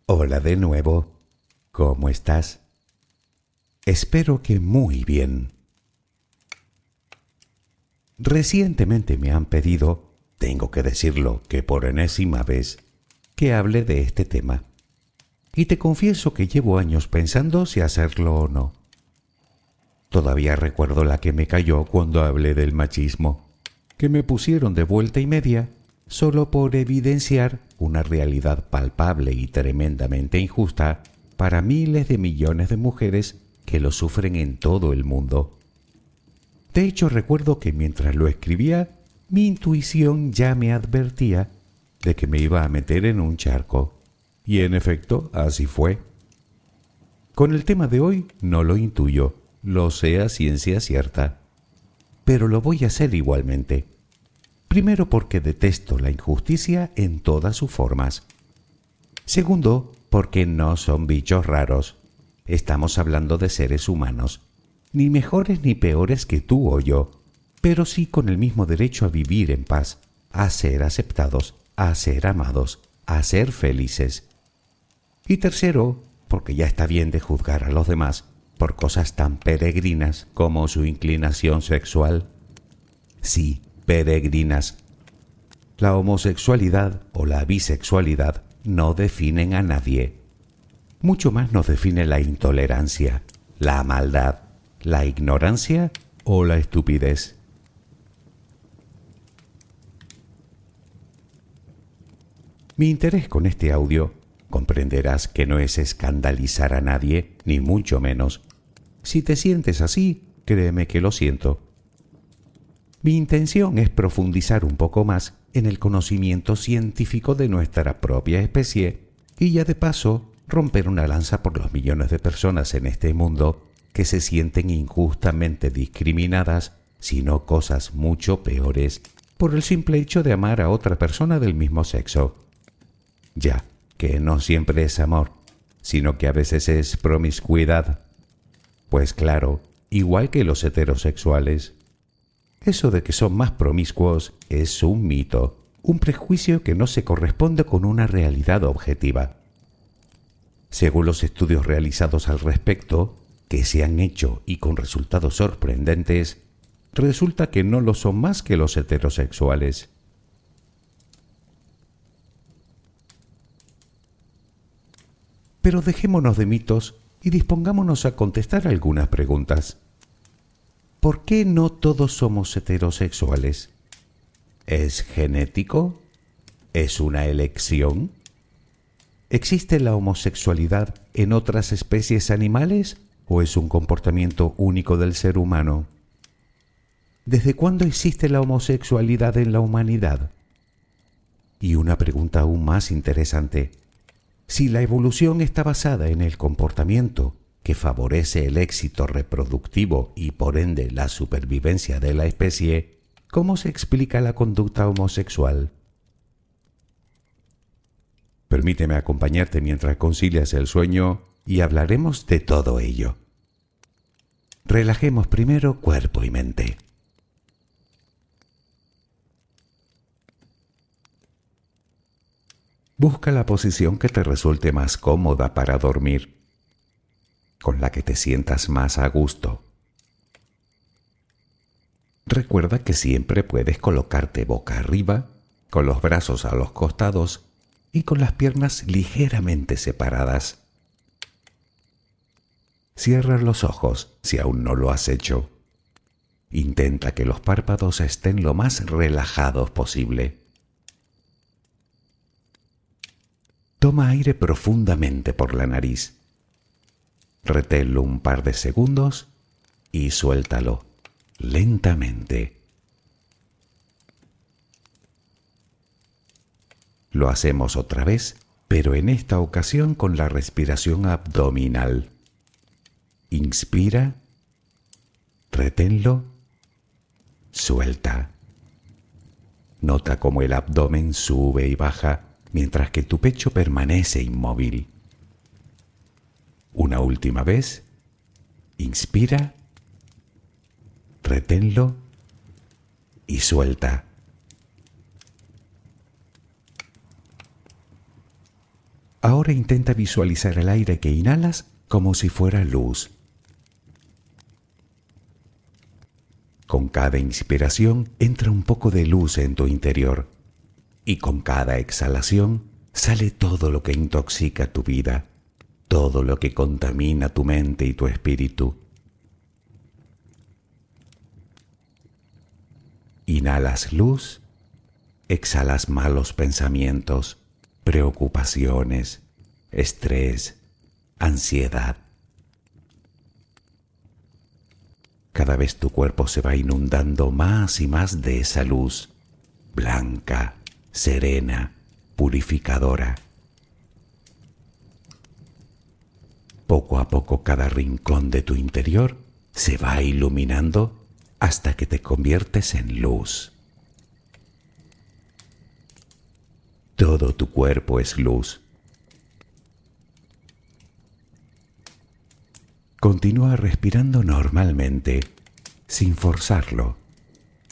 Hola de nuevo. ¿Cómo estás? Espero que muy bien. Recientemente me han pedido, tengo que decirlo que por enésima vez, que hable de este tema. Y te confieso que llevo años pensando si hacerlo o no. Todavía recuerdo la que me cayó cuando hablé del machismo, que me pusieron de vuelta y media solo por evidenciar una realidad palpable y tremendamente injusta para miles de millones de mujeres que lo sufren en todo el mundo. De hecho, recuerdo que mientras lo escribía, mi intuición ya me advertía de que me iba a meter en un charco. Y en efecto, así fue. Con el tema de hoy no lo intuyo, lo sé a ciencia cierta, pero lo voy a hacer igualmente. Primero porque detesto la injusticia en todas sus formas. Segundo, porque no son bichos raros. Estamos hablando de seres humanos, ni mejores ni peores que tú o yo, pero sí con el mismo derecho a vivir en paz, a ser aceptados, a ser amados, a ser felices. Y tercero, porque ya está bien de juzgar a los demás por cosas tan peregrinas como su inclinación sexual. Sí, peregrinas. La homosexualidad o la bisexualidad no definen a nadie. Mucho más nos define la intolerancia, la maldad, la ignorancia o la estupidez. Mi interés con este audio, comprenderás que no es escandalizar a nadie, ni mucho menos. Si te sientes así, créeme que lo siento. Mi intención es profundizar un poco más en el conocimiento científico de nuestra propia especie y ya de paso romper una lanza por los millones de personas en este mundo que se sienten injustamente discriminadas, si no cosas mucho peores, por el simple hecho de amar a otra persona del mismo sexo. Ya, que no siempre es amor, sino que a veces es promiscuidad. Pues claro, igual que los heterosexuales. Eso de que son más promiscuos es un mito, un prejuicio que no se corresponde con una realidad objetiva. Según los estudios realizados al respecto, que se han hecho y con resultados sorprendentes, resulta que no lo son más que los heterosexuales. Pero dejémonos de mitos y dispongámonos a contestar algunas preguntas. ¿Por qué no todos somos heterosexuales? ¿Es genético? ¿Es una elección? ¿Existe la homosexualidad en otras especies animales o es un comportamiento único del ser humano? ¿Desde cuándo existe la homosexualidad en la humanidad? Y una pregunta aún más interesante. Si la evolución está basada en el comportamiento que favorece el éxito reproductivo y por ende la supervivencia de la especie, ¿cómo se explica la conducta homosexual? Permíteme acompañarte mientras concilias el sueño y hablaremos de todo ello. Relajemos primero cuerpo y mente. Busca la posición que te resulte más cómoda para dormir, con la que te sientas más a gusto. Recuerda que siempre puedes colocarte boca arriba, con los brazos a los costados y con las piernas ligeramente separadas. Cierra los ojos si aún no lo has hecho. Intenta que los párpados estén lo más relajados posible. Toma aire profundamente por la nariz. Reténlo un par de segundos y suéltalo lentamente. Lo hacemos otra vez, pero en esta ocasión con la respiración abdominal. Inspira, reténlo, suelta. Nota cómo el abdomen sube y baja mientras que tu pecho permanece inmóvil. Una última vez. Inspira, reténlo y suelta. Ahora intenta visualizar el aire que inhalas como si fuera luz. Con cada inspiración entra un poco de luz en tu interior y con cada exhalación sale todo lo que intoxica tu vida, todo lo que contamina tu mente y tu espíritu. Inhalas luz, exhalas malos pensamientos, preocupaciones, estrés, ansiedad. Cada vez tu cuerpo se va inundando más y más de esa luz, blanca, serena, purificadora. Poco a poco cada rincón de tu interior se va iluminando hasta que te conviertes en luz. Todo tu cuerpo es luz. Continúa respirando normalmente, sin forzarlo,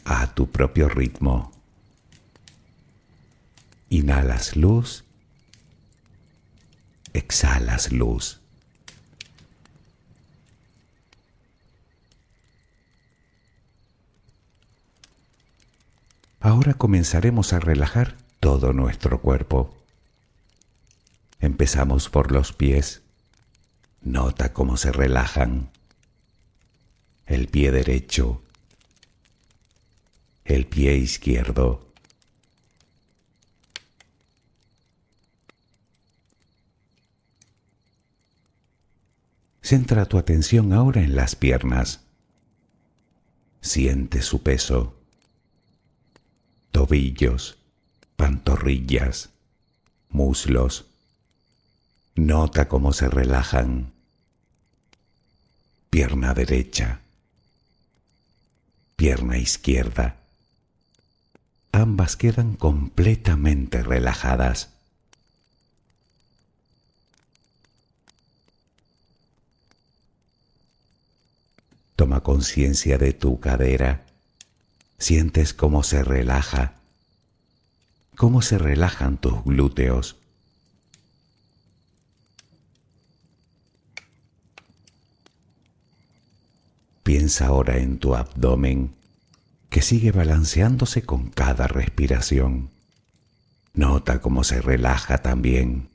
a tu propio ritmo. Inhalas luz, exhalas luz. Ahora comenzaremos a relajar todo nuestro cuerpo. Empezamos por los pies. Nota cómo se relajan. El pie derecho, el pie izquierdo. Centra tu atención ahora en las piernas. Siente su peso. Tobillos, pantorrillas, muslos. Nota cómo se relajan. Pierna derecha, pierna izquierda. Ambas quedan completamente relajadas. Toma conciencia de tu cadera. Sientes cómo se relaja, cómo se relajan tus glúteos. Piensa ahora en tu abdomen, que sigue balanceándose con cada respiración. Nota cómo se relaja también.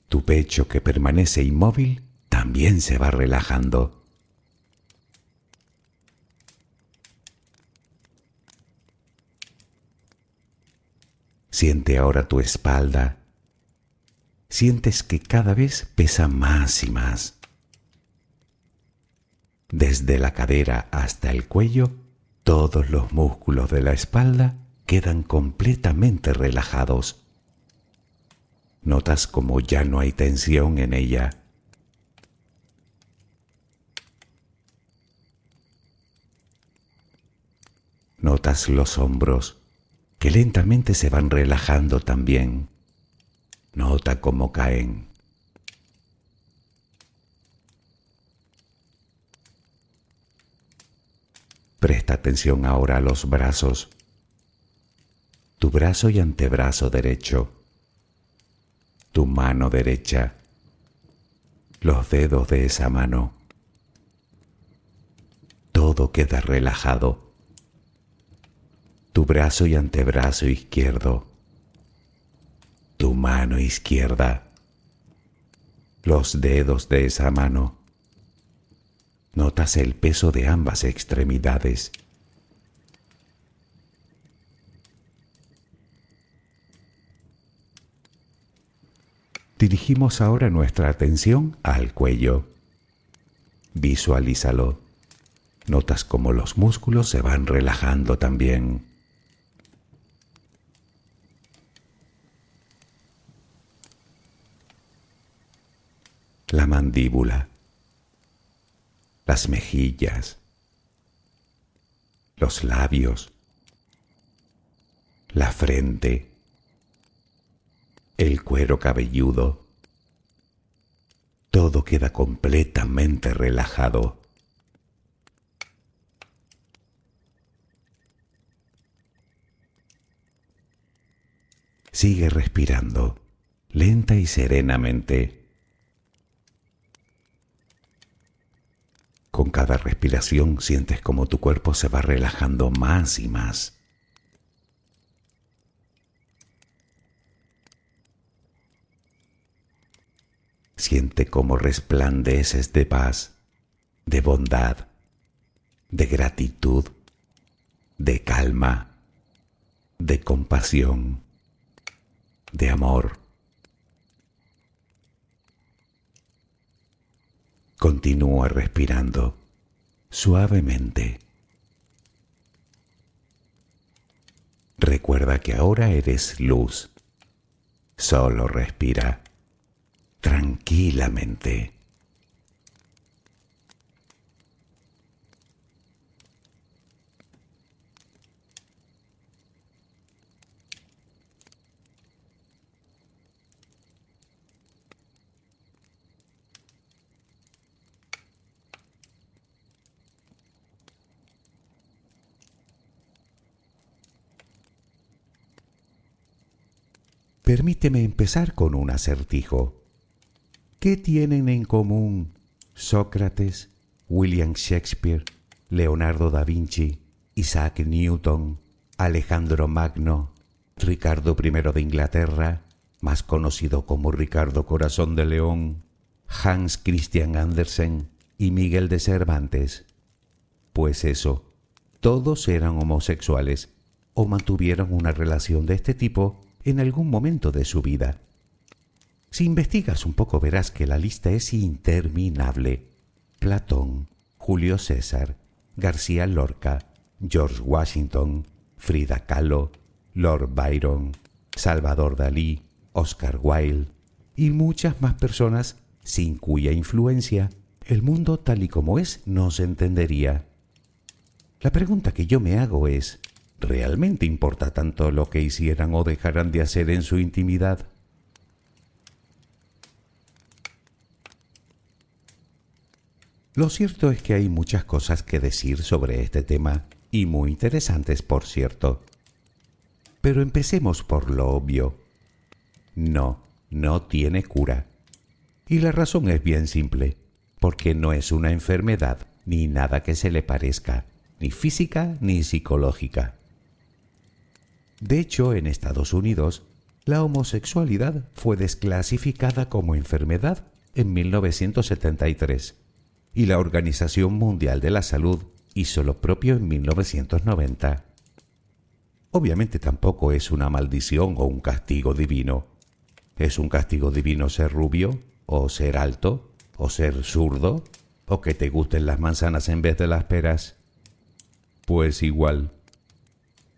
Tu pecho, que permanece inmóvil, también se va relajando. Siente ahora tu espalda. Sientes que cada vez pesa más y más. Desde la cadera hasta el cuello, todos los músculos de la espalda quedan completamente relajados. Notas como ya no hay tensión en ella. Notas los hombros, que lentamente se van relajando también. Nota cómo caen. Presta atención ahora a los brazos. Tu brazo y antebrazo derecho. Tu mano derecha. Los dedos de esa mano. Todo queda relajado. Tu brazo y antebrazo izquierdo. Tu mano izquierda. Los dedos de esa mano. Notas el peso de ambas extremidades. Dirigimos ahora nuestra atención al cuello. Visualízalo. Notas cómo los músculos se van relajando también. La mandíbula, las mejillas, los labios, la frente, el cuero cabelludo. Todo queda completamente relajado. Sigue respirando, lenta y serenamente. Con cada respiración sientes como tu cuerpo se va relajando más y más. Siente cómo resplandeces de paz, de bondad, de gratitud, de calma, de compasión, de amor. Continúa respirando suavemente. Recuerda que ahora eres luz. Solo respira tranquilamente. Permíteme empezar con un acertijo. ¿Qué tienen en común Sócrates, William Shakespeare, Leonardo da Vinci, Isaac Newton, Alejandro Magno, Ricardo I de Inglaterra, más conocido como Ricardo Corazón de León, Hans Christian Andersen y Miguel de Cervantes? Pues eso, todos eran homosexuales o mantuvieron una relación de este tipo en algún momento de su vida. Si investigas un poco verás que la lista es interminable. Platón, Julio César, García Lorca, George Washington, Frida Kahlo, Lord Byron, Salvador Dalí, Oscar Wilde y muchas más personas sin cuya influencia el mundo tal y como es no se entendería. La pregunta que yo me hago es, ¿realmente importa tanto lo que hicieran o dejaran de hacer en su intimidad? Lo cierto es que hay muchas cosas que decir sobre este tema, y muy interesantes, por cierto. Pero empecemos por lo obvio. No tiene cura. Y la razón es bien simple, porque no es una enfermedad ni nada que se le parezca, ni física ni psicológica. De hecho, en Estados Unidos, la homosexualidad fue desclasificada como enfermedad en 1973 y la Organización Mundial de la Salud hizo lo propio en 1990. Obviamente tampoco es una maldición o un castigo divino. ¿Es un castigo divino ser rubio, o ser alto, o ser zurdo, o que te gusten las manzanas en vez de las peras? Pues igual.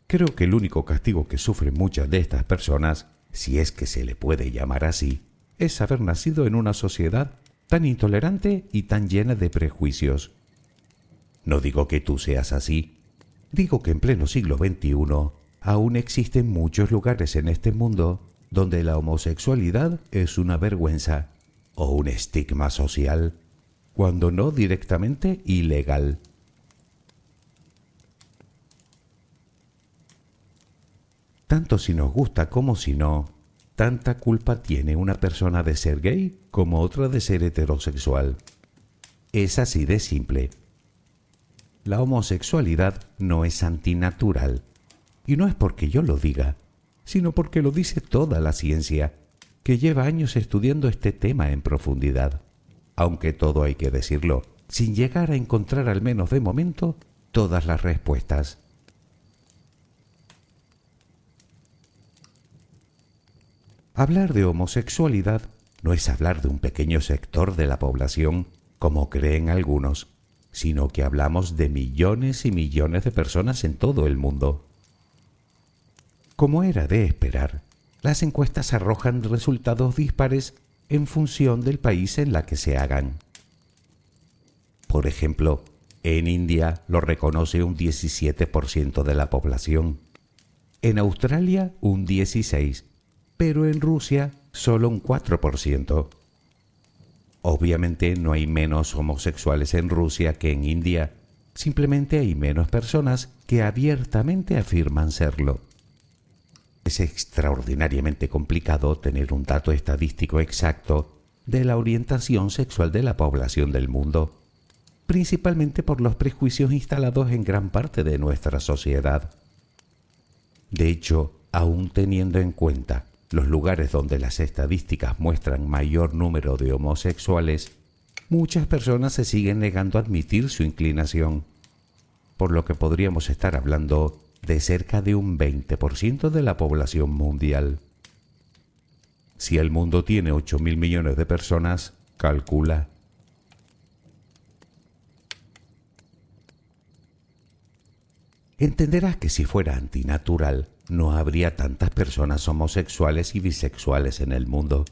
Creo que el único castigo que sufren muchas de estas personas, si es que se le puede llamar así, es haber nacido en una sociedad tan intolerante y tan llena de prejuicios. No digo que tú seas así, digo que en pleno siglo XXI aún existen muchos lugares en este mundo donde la homosexualidad es una vergüenza o un estigma social, cuando no directamente ilegal. Tanto si nos gusta como si no, tanta culpa tiene una persona de ser gay como otra de ser heterosexual. Es así de simple. La homosexualidad no es antinatural, y no es porque yo lo diga, sino porque lo dice toda la ciencia, que lleva años estudiando este tema en profundidad, aunque todo hay que decirlo, sin llegar a encontrar al menos de momento todas las respuestas. Hablar de homosexualidad no es hablar de un pequeño sector de la población, como creen algunos, sino que hablamos de millones y millones de personas en todo el mundo. Como era de esperar, las encuestas arrojan resultados dispares en función del país en la que se hagan. Por ejemplo, en India lo reconoce un 17% de la población, en Australia un 16%, pero en Rusia solo un 4%. Obviamente no hay menos homosexuales en Rusia que en India, simplemente hay menos personas que abiertamente afirman serlo. Es extraordinariamente complicado tener un dato estadístico exacto de la orientación sexual de la población del mundo, principalmente por los prejuicios instalados en gran parte de nuestra sociedad. De hecho, aun teniendo en cuenta los lugares donde las estadísticas muestran mayor número de homosexuales, muchas personas se siguen negando a admitir su inclinación, por lo que podríamos estar hablando de cerca de un 20% de la población mundial. Si el mundo tiene 8.000 millones de personas, calcula. Entenderás que si fuera antinatural, no habría tantas personas homosexuales y bisexuales en el mundo.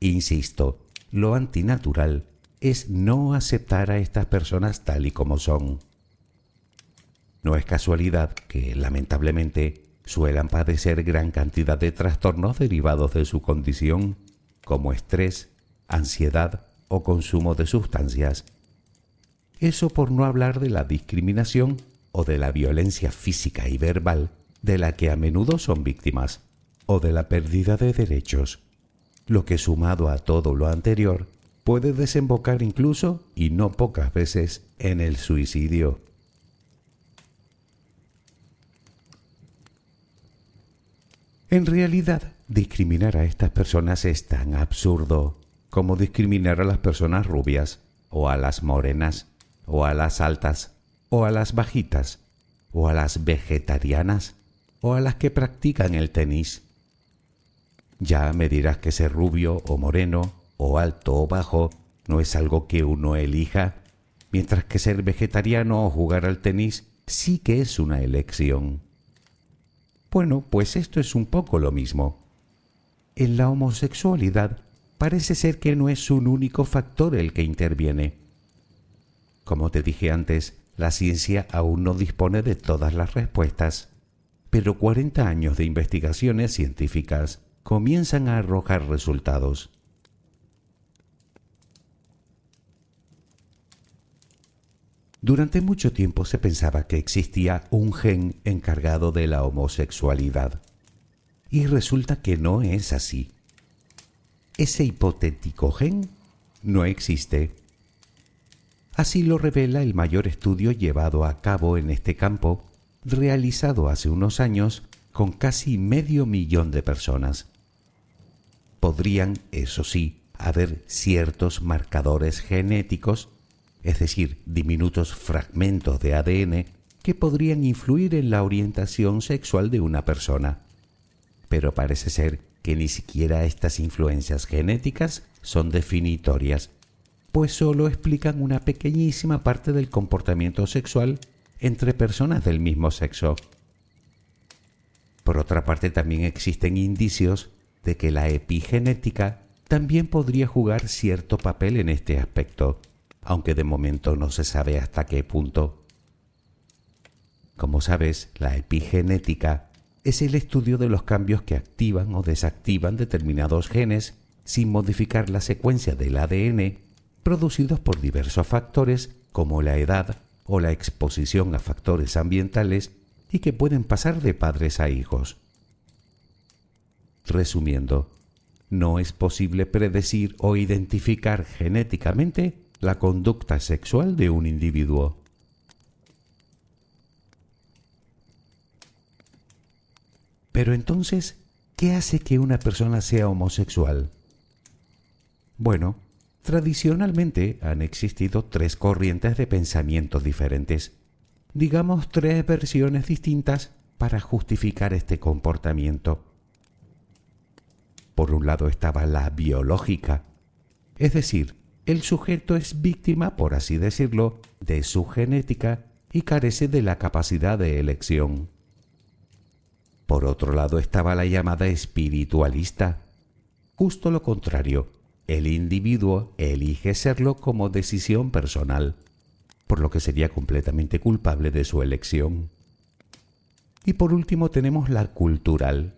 Insisto, lo antinatural es no aceptar a estas personas tal y como son. No es casualidad que, lamentablemente, suelan padecer gran cantidad de trastornos derivados de su condición, como estrés, ansiedad o consumo de sustancias. Eso por no hablar de la discriminación o de la violencia física y verbal de la que a menudo son víctimas, o de la pérdida de derechos, lo que sumado a todo lo anterior puede desembocar incluso, y no pocas veces, en el suicidio. En realidad, discriminar a estas personas es tan absurdo como discriminar a las personas rubias, o a las morenas, o a las altas, o a las bajitas, o a las vegetarianas, o a las que practican el tenis. Ya me dirás que ser rubio o moreno, o alto o bajo, no es algo que uno elija, mientras que ser vegetariano o jugar al tenis sí que es una elección. Bueno, pues esto es un poco lo mismo. En la homosexualidad parece ser que no es un único factor el que interviene. Como te dije antes, la ciencia aún no dispone de todas las respuestas, pero 40 años de investigaciones científicas comienzan a arrojar resultados. Durante mucho tiempo se pensaba que existía un gen encargado de la homosexualidad, y resulta que no es así. Ese hipotético gen no existe. Así lo revela el mayor estudio llevado a cabo en este campo, realizado hace unos años con casi 500.000 de personas. Podrían, eso sí, haber ciertos marcadores genéticos, es decir, diminutos fragmentos de ADN, que podrían influir en la orientación sexual de una persona. Pero parece ser que ni siquiera estas influencias genéticas son definitorias, pues solo explican una pequeñísima parte del comportamiento sexual entre personas del mismo sexo. Por otra parte, también existen indicios de que la epigenética también podría jugar cierto papel en este aspecto, aunque de momento no se sabe hasta qué punto. Como sabes, la epigenética es el estudio de los cambios que activan o desactivan determinados genes sin modificar la secuencia del ADN, producidos por diversos factores como la edad o la exposición a factores ambientales y que pueden pasar de padres a hijos. Resumiendo, no es posible predecir o identificar genéticamente la conducta sexual de un individuo. Pero entonces, ¿qué hace que una persona sea homosexual? Bueno, tradicionalmente han existido 3 corrientes de pensamiento diferentes, digamos 3 versiones distintas para justificar este comportamiento. Por un lado estaba la biológica, es decir, el sujeto es víctima, por así decirlo, de su genética y carece de la capacidad de elección. Por otro lado estaba la llamada espiritualista. Justo lo contrario, el individuo elige serlo como decisión personal, por lo que sería completamente culpable de su elección. Y por último tenemos la cultural.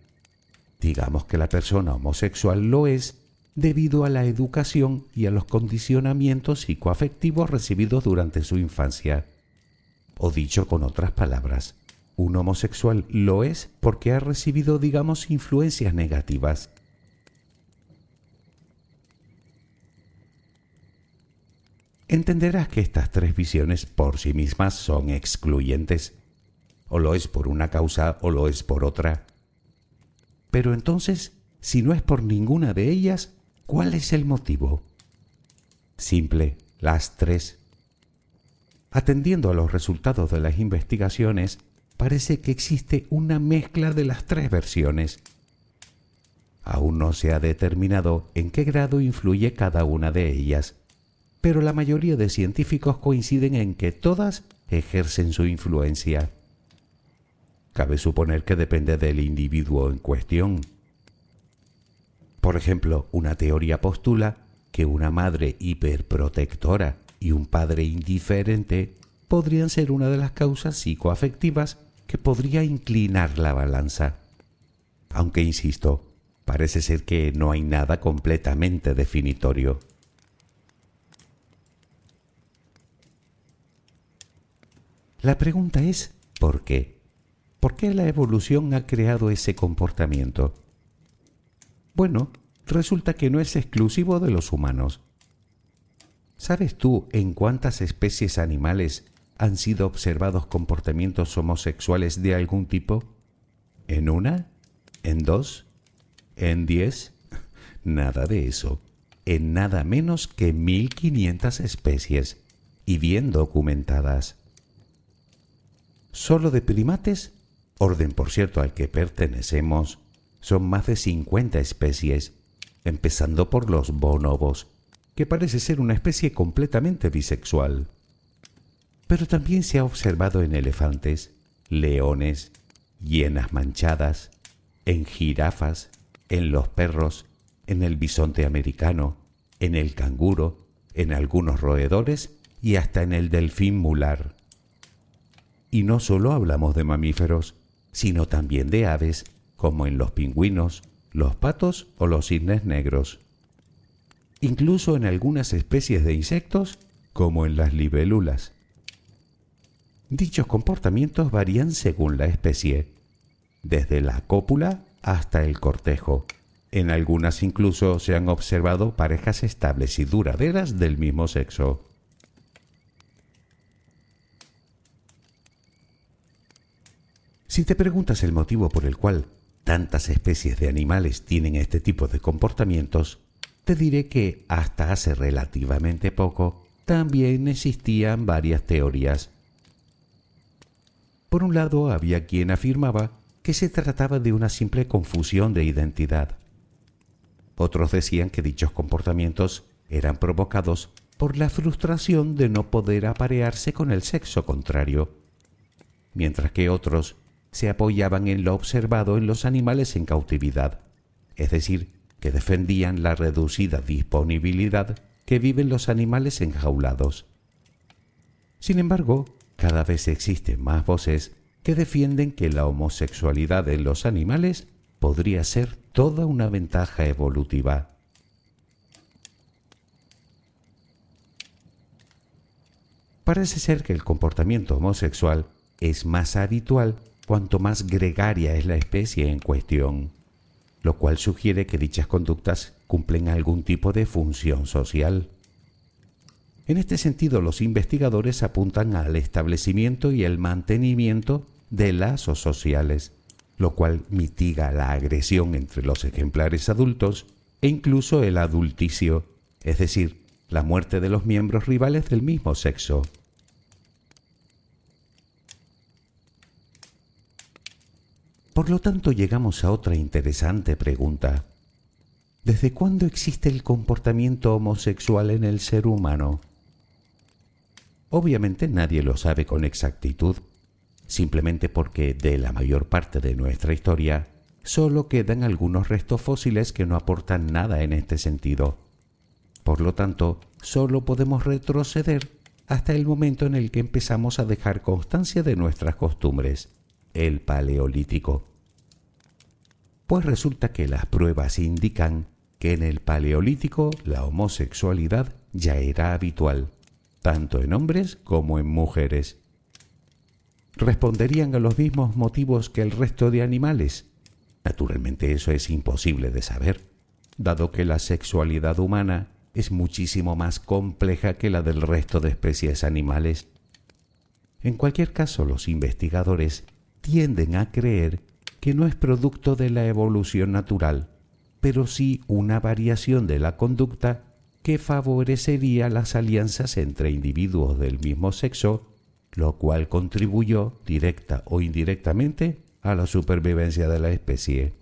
Digamos que la persona homosexual lo es debido a la educación y a los condicionamientos psicoafectivos recibidos durante su infancia. O dicho con otras palabras, un homosexual lo es porque ha recibido, digamos, influencias negativas. Entenderás que estas tres visiones por sí mismas son excluyentes. O lo es por una causa o lo es por otra. Pero entonces, si no es por ninguna de ellas, ¿cuál es el motivo? Simple, las tres. Atendiendo a los resultados de las investigaciones, parece que existe una mezcla de las tres versiones. Aún no se ha determinado en qué grado influye cada una de ellas, pero la mayoría de científicos coinciden en que todas ejercen su influencia. Cabe suponer que depende del individuo en cuestión. Por ejemplo, una teoría postula que una madre hiperprotectora y un padre indiferente podrían ser una de las causas psicoafectivas que podría inclinar la balanza. Aunque, insisto, parece ser que no hay nada completamente definitorio. La pregunta es, ¿por qué? ¿Por qué la evolución ha creado ese comportamiento? Bueno, resulta que no es exclusivo de los humanos. ¿Sabes tú en cuántas especies animales han sido observados comportamientos homosexuales de algún tipo? ¿En una? ¿En dos? ¿En 10? Nada de eso. En nada menos que 1500 especies, y bien documentadas. Solo de primates, orden por cierto al que pertenecemos, son más de 50 especies, empezando por los bonobos, que parece ser una especie completamente bisexual. Pero también se ha observado en elefantes, leones, hienas manchadas, en jirafas, en los perros, en el bisonte americano, en el canguro, en algunos roedores y hasta en el delfín mular. Y no solo hablamos de mamíferos, sino también de aves, como en los pingüinos, los patos o los cisnes negros. Incluso en algunas especies de insectos, como en las libélulas. Dichos comportamientos varían según la especie, desde la cópula hasta el cortejo. En algunas incluso se han observado parejas estables y duraderas del mismo sexo. Si te preguntas el motivo por el cual tantas especies de animales tienen este tipo de comportamientos, te diré que hasta hace relativamente poco también existían varias teorías. Por un lado, había quien afirmaba que se trataba de una simple confusión de identidad. Otros decían que dichos comportamientos eran provocados por la frustración de no poder aparearse con el sexo contrario, mientras que otros se apoyaban en lo observado en los animales en cautividad, es decir, que defendían la reducida disponibilidad que viven los animales enjaulados. Sin embargo, cada vez existen más voces que defienden que la homosexualidad en los animales podría ser toda una ventaja evolutiva. Parece ser que el comportamiento homosexual es más habitual cuanto más gregaria es la especie en cuestión, lo cual sugiere que dichas conductas cumplen algún tipo de función social. En este sentido, los investigadores apuntan al establecimiento y el mantenimiento de lazos sociales, lo cual mitiga la agresión entre los ejemplares adultos e incluso el adulticio, es decir, la muerte de los miembros rivales del mismo sexo. Por lo tanto, llegamos a otra interesante pregunta. ¿Desde cuándo existe el comportamiento homosexual en el ser humano? Obviamente nadie lo sabe con exactitud, simplemente porque de la mayor parte de nuestra historia solo quedan algunos restos fósiles que no aportan nada en este sentido. Por lo tanto, solo podemos retroceder hasta el momento en el que empezamos a dejar constancia de nuestras costumbres, el Paleolítico. Pues resulta que las pruebas indican que en el Paleolítico la homosexualidad ya era habitual, tanto en hombres como en mujeres. responderían a los mismos motivos que el resto de animales. Naturalmente eso es imposible de saber, dado que la sexualidad humana es muchísimo más compleja que la del resto de especies animales. En cualquier caso, los investigadores tienden a creer que no es producto de la evolución natural, pero sí una variación de la conducta que favorecería las alianzas entre individuos del mismo sexo, lo cual contribuyó directa o indirectamente a la supervivencia de la especie.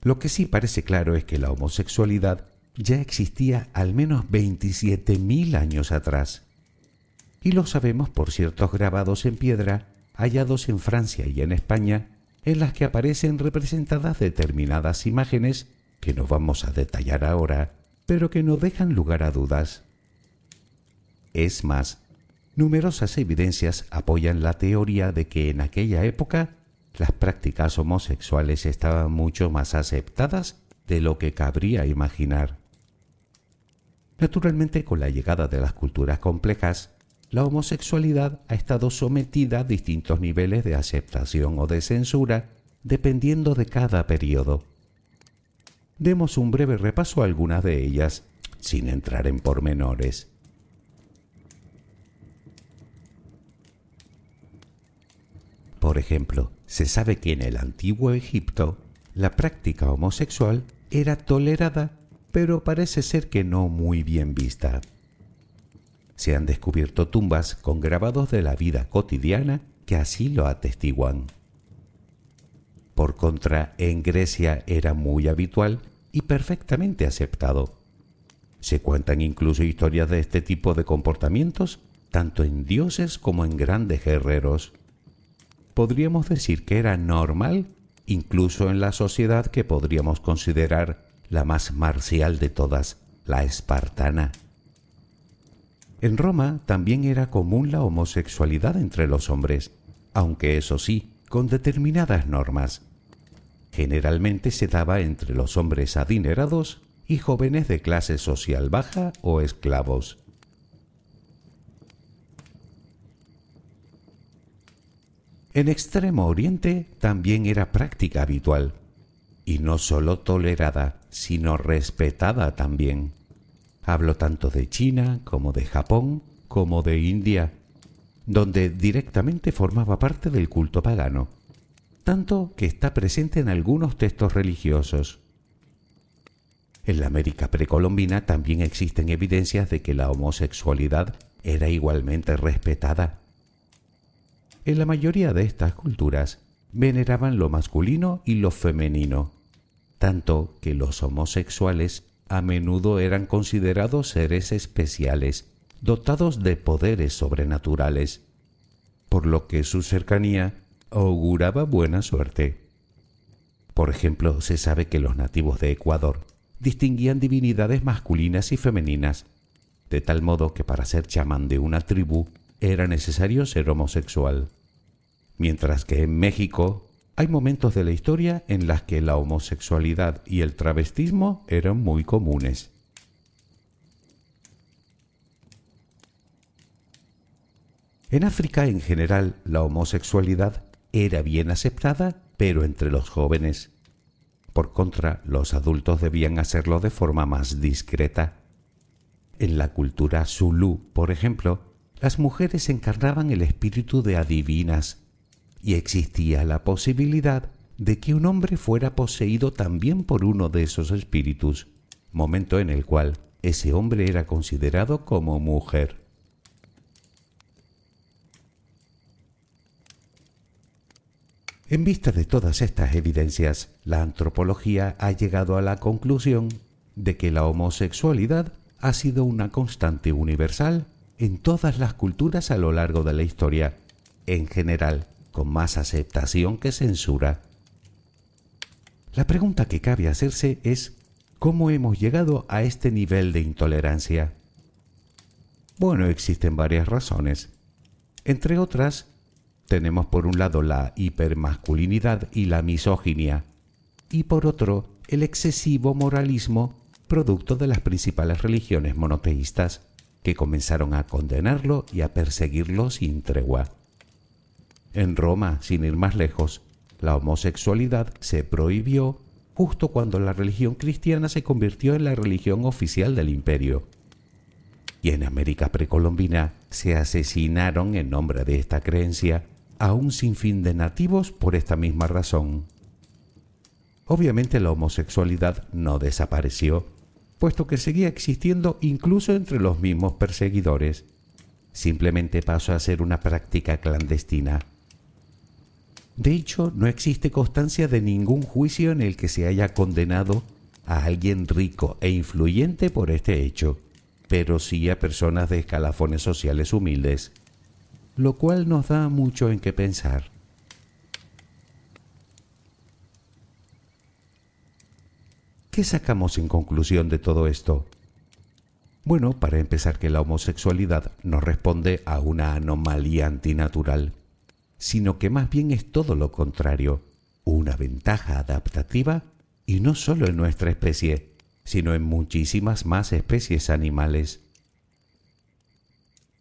Lo que sí parece claro es que la homosexualidad ya existía al menos 27.000 años atrás. Y lo sabemos por ciertos grabados en piedra hallados en Francia y en España, en las que aparecen representadas determinadas imágenes que no vamos a detallar ahora, pero que no dejan lugar a dudas. Es más, numerosas evidencias apoyan la teoría de que en aquella época las prácticas homosexuales estaban mucho más aceptadas de lo que cabría imaginar. Naturalmente, con la llegada de las culturas complejas, la homosexualidad ha estado sometida a distintos niveles de aceptación o de censura, dependiendo de cada periodo. Demos un breve repaso a algunas de ellas, sin entrar en pormenores. Por ejemplo, se sabe que en el antiguo Egipto la práctica homosexual era tolerada, pero parece ser que no muy bien vista. Se han descubierto tumbas con grabados de la vida cotidiana que así lo atestiguan. Por contra, en Grecia era muy habitual y perfectamente aceptado. Se cuentan incluso historias de este tipo de comportamientos, tanto en dioses como en grandes guerreros. Podríamos decir que era normal, incluso en la sociedad que podríamos considerar la más marcial de todas, la espartana. En Roma también era común la homosexualidad entre los hombres, aunque eso sí, con determinadas normas. Generalmente se daba entre los hombres adinerados y jóvenes de clase social baja o esclavos. En Extremo Oriente también era práctica habitual, y no solo tolerada, sino respetada también. Hablo tanto de China como de Japón como de India, donde directamente formaba parte del culto pagano, tanto que está presente en algunos textos religiosos. En la América precolombina también existen evidencias de que la homosexualidad era igualmente respetada. En la mayoría de estas culturas veneraban lo masculino y lo femenino, tanto que los homosexuales a menudo eran considerados seres especiales, dotados de poderes sobrenaturales, por lo que su cercanía auguraba buena suerte. Por ejemplo, se sabe que los nativos de Ecuador distinguían divinidades masculinas y femeninas, de tal modo que para ser chamán de una tribu era necesario ser homosexual. Mientras que en México hay momentos de la historia en las que la homosexualidad y el travestismo eran muy comunes. En África en general la homosexualidad era bien aceptada, pero entre los jóvenes. Por contra, los adultos debían hacerlo de forma más discreta. En la cultura zulú, por ejemplo, las mujeres encarnaban el espíritu de adivinas, y existía la posibilidad de que un hombre fuera poseído también por uno de esos espíritus, momento en el cual ese hombre era considerado como mujer. En vista de todas estas evidencias, la antropología ha llegado a la conclusión de que la homosexualidad ha sido una constante universal en todas las culturas a lo largo de la historia, en general, con más aceptación que censura. La pregunta que cabe hacerse es ¿cómo hemos llegado a este nivel de intolerancia? Bueno, existen varias razones. Entre otras, tenemos por un lado la hipermasculinidad y la misoginia, y por otro, el excesivo moralismo producto de las principales religiones monoteístas, que comenzaron a condenarlo y a perseguirlo sin tregua. En Roma, sin ir más lejos, la homosexualidad se prohibió justo cuando la religión cristiana se convirtió en la religión oficial del imperio. Y en América precolombina se asesinaron en nombre de esta creencia a un sinfín de nativos por esta misma razón. Obviamente la homosexualidad no desapareció, puesto que seguía existiendo incluso entre los mismos perseguidores. Simplemente pasó a ser una práctica clandestina. De hecho, no existe constancia de ningún juicio en el que se haya condenado a alguien rico e influyente por este hecho, pero sí a personas de escalafones sociales humildes, lo cual nos da mucho en qué pensar. ¿Qué sacamos en conclusión de todo esto? Bueno, para empezar, que la homosexualidad no responde a una anomalía antinatural, sino que más bien es todo lo contrario, una ventaja adaptativa, y no solo en nuestra especie, sino en muchísimas más especies animales.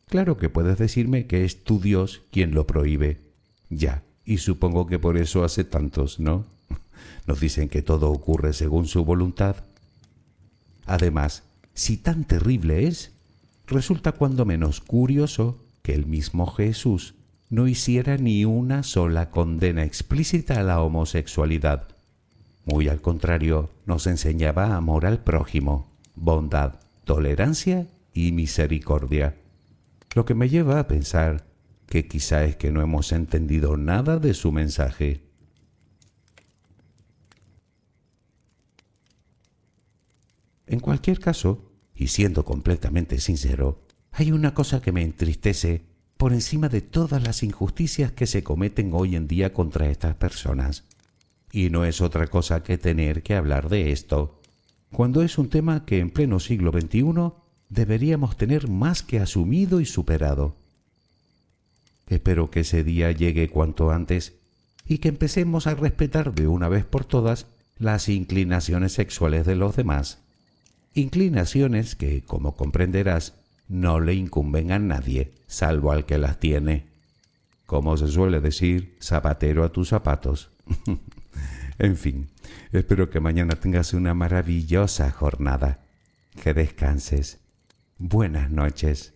Claro que puedes decirme que es tu Dios quien lo prohíbe. Ya, y supongo que por eso hace tantos, ¿no? Nos dicen que todo ocurre según su voluntad. Además, si tan terrible es, resulta cuando menos curioso que el mismo Jesús no hiciera ni una sola condena explícita a la homosexualidad. Muy al contrario, nos enseñaba amor al prójimo, bondad, tolerancia y misericordia. Lo que me lleva a pensar que quizá es que no hemos entendido nada de su mensaje. En cualquier caso, y siendo completamente sincero, hay una cosa que me entristece por encima de todas las injusticias que se cometen hoy en día contra estas personas. Y no es otra cosa que tener que hablar de esto, cuando es un tema que en pleno siglo XXI deberíamos tener más que asumido y superado. Espero que ese día llegue cuanto antes y que empecemos a respetar de una vez por todas las inclinaciones sexuales de los demás. Inclinaciones que, como comprenderás, no le incumben a nadie, salvo al que las tiene. Como se suele decir, zapatero a tus zapatos. En fin, espero que mañana tengas una maravillosa jornada. Que descanses. Buenas noches.